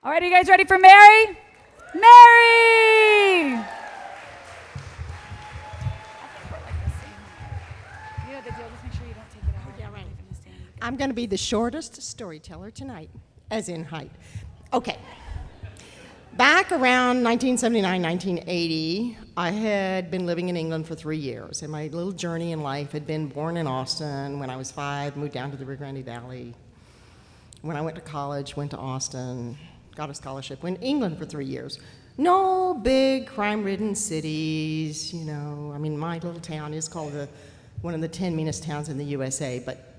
All right, are you guys ready for Mary? Mary! I'm going to be the shortest storyteller tonight, as in height. Okay. Back around 1979, 1980, I had been living in England for 3 years, and my little journey in life had been born in Austin. When I was 5, moved down to the Rio Grande Valley. When I went to college, went to Austin, got a scholarship, went to England for 3 years. No big crime-ridden cities, you know. I mean, my little town is called one of the 10 meanest towns in the USA, but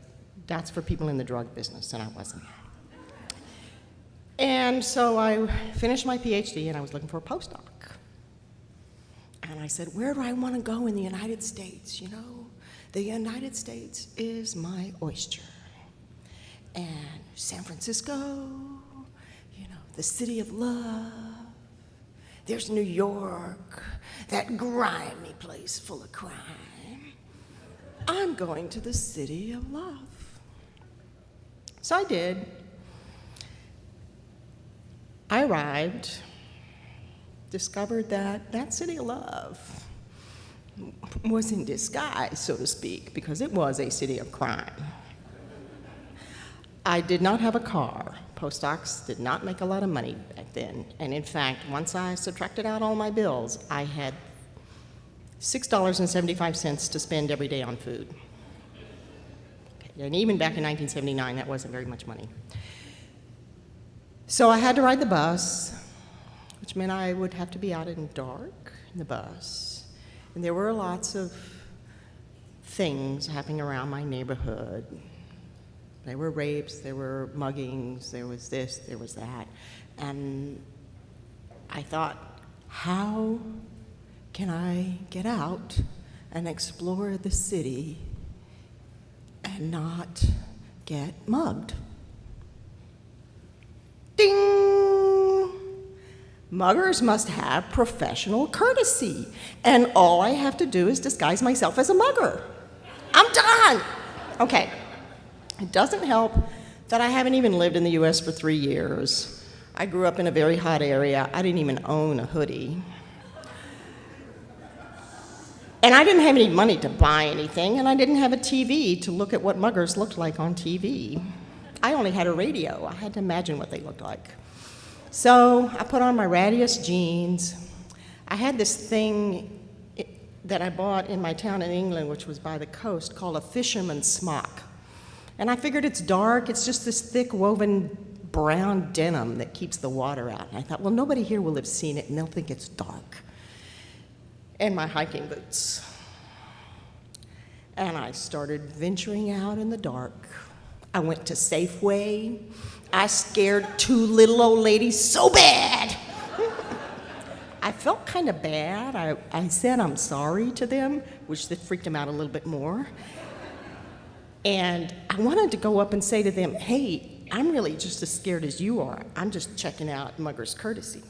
that's for people in the drug business, and I wasn't. And so I finished my PhD, and I was looking for a postdoc. And I said, where do I want to go in the United States? You know, the United States is my oyster. And San Francisco, you know, the city of love. There's New York, that grimy place full of crime. I'm going to the city of love. So I did. I arrived, discovered that that city of love was in disguise, so to speak, because it was a city of crime. I did not have a car. Postdocs did not make a lot of money back then. And in fact, once I subtracted out all my bills, I had $6.75 to spend every day on food. Okay, and even back in 1979, that wasn't very much money. So I had to ride the bus, which meant I would have to be out in the dark in the bus. And there were lots of things happening around my neighborhood. There were rapes, there were muggings, there was this, there was that. And I thought, how can I get out and explore the city and not get mugged? Ding! Muggers must have professional courtesy, and all I have to do is disguise myself as a mugger. I'm done! Okay. It doesn't help that I haven't even lived in the US for 3 years. I grew up in a very hot area. I didn't even own a hoodie. And I didn't have any money to buy anything, and I didn't have a TV to look at what muggers looked like on TV. I only had a radio. I had to imagine what they looked like. So I put on my rattiest jeans. I had this thing that I bought in my town in England, which was by the coast, called a fisherman's smock. And I figured it's dark, it's just this thick woven brown denim that keeps the water out. And I thought, well, nobody here will have seen it and they'll think it's dark. And my hiking boots. And I started venturing out in the dark. I went to Safeway. I scared 2 little old ladies so bad. I felt kind of bad. I said I'm sorry to them, which freaked them out a little bit more. And I wanted to go up and say to them, hey, I'm really just as scared as you are. I'm just checking out mugger's courtesy.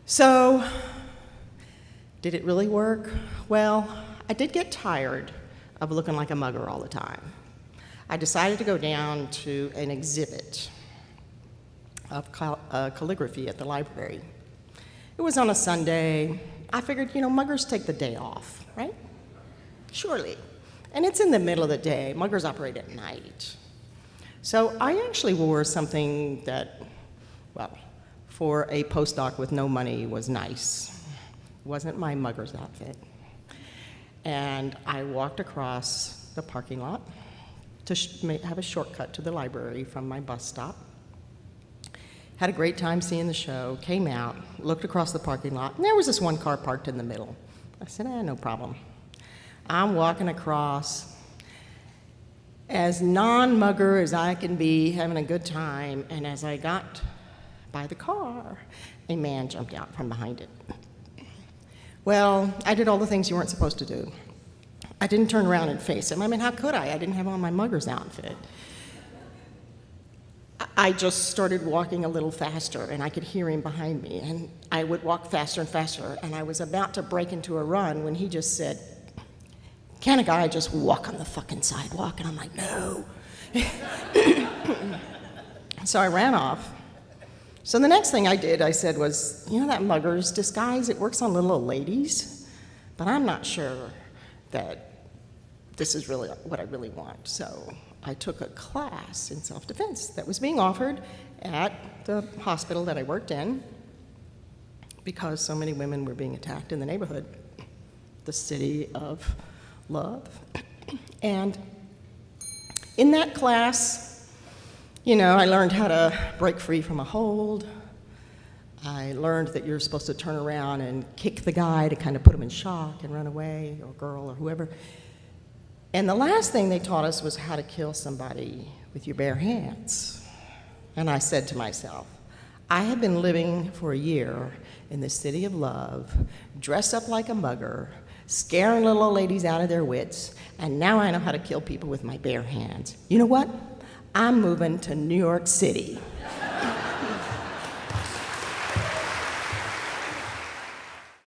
So, did it really work? Well, I did get tired of looking like a mugger all the time. I decided to go down to an exhibit of calligraphy at the library. It was on a Sunday. I figured, you know, muggers take the day off, right? Surely. And it's in the middle of the day. Muggers operate at night. So I actually wore something that, well, for a postdoc with no money was nice. It wasn't my mugger's outfit. And I walked across the parking lot to have a shortcut to the library from my bus stop. Had a great time seeing the show, came out, looked across the parking lot, and there was this one car parked in the middle. I said, no problem. I'm walking across as non-mugger as I can be, having a good time, and as I got by the car, a man jumped out from behind it. Well, I did all the things you weren't supposed to do. I didn't turn around and face him. I mean, how could I? I didn't have on my mugger's outfit. I just started walking a little faster, and I could hear him behind me, and I would walk faster and faster, and I was about to break into a run when he just said, can a guy just walk on the fucking sidewalk? And I'm like, no. So I ran off. So the next thing I did, I said was, you know that mugger's disguise, it works on little old ladies, but I'm not sure that this is really what I really want. So I took a class in self-defense that was being offered at the hospital that I worked in because so many women were being attacked in the neighborhood, the city of love. And in that class, you know, I learned how to break free from a hold. I learned that you're supposed to turn around and kick the guy to kind of put him in shock and run away, or girl, or whoever. And the last thing they taught us was how to kill somebody with your bare hands. And I said to myself, I have been living for a year in the city of love, dressed up like a mugger, scaring little old ladies out of their wits, and now I know how to kill people with my bare hands. You know what? I'm moving to New York City.